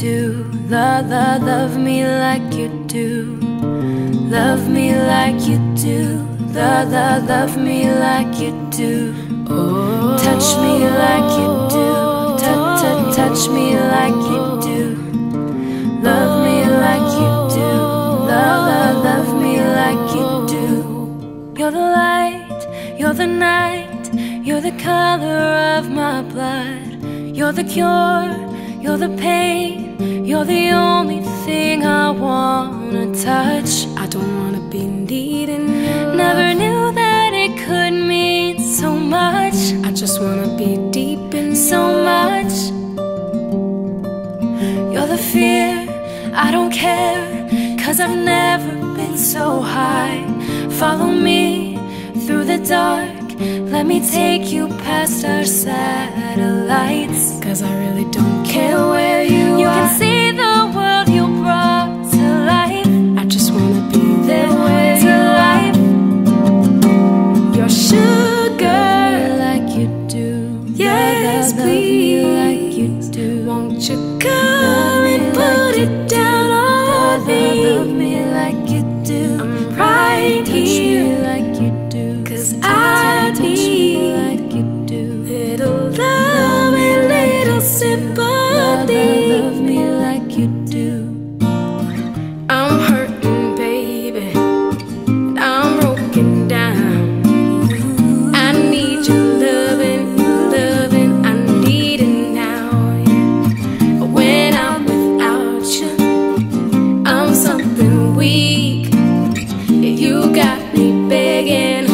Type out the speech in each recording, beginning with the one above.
do. Love me like you do. Love me like you do. Love me like you do. Touch me like you do. Touch me like you do. Love me like you do. Love me like you do. You're the light, you're the night, you're the color of my blood. You're the cure, you're the pain, you're the only thing I wanna touch. I don't wanna be needing you. Never knew that it could mean so much. I just wanna be deep in so much. You're the fear, I don't care, 'cause I've never been so high. Follow me through the dark, let me take you past our satellites. 'Cause I really don't care where you are. You can see the world you brought to life. I just wanna be there where to life. Your sugar like you do. Yes, please, like you do. Won't you come and put it down on me? Love me like you do. I'm right here like you do. 'Cause I need like you do. Little love and little sympathy. Love me like you do. I'm hurting, baby, and I'm broken down. I need your loving, I need it now. But when I'm without you, I'm something weak. You got me begging,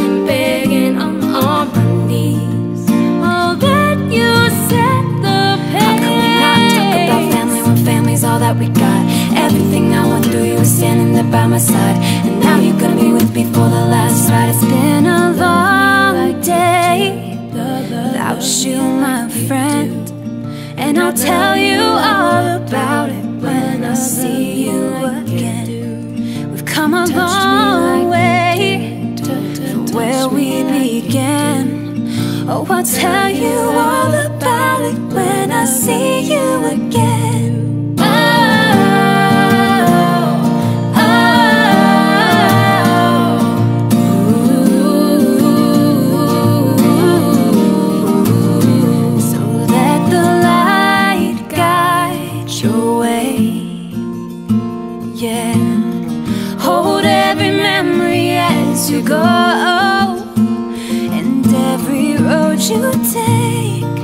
I'm on my knees. Oh, that you set the pace. How can we not talk about family when family's all that we got? Everything I went through, you were standing there by my side. And now you're gonna be with me for the last ride. It's been a long day without you, my friend. And I'll tell you all about it when I see you again. We've come a long way from where we began. Oh, I'll tell you all about it when I see you again. So let the light guide your way. Yeah, hold every memory as you go, and every road you take.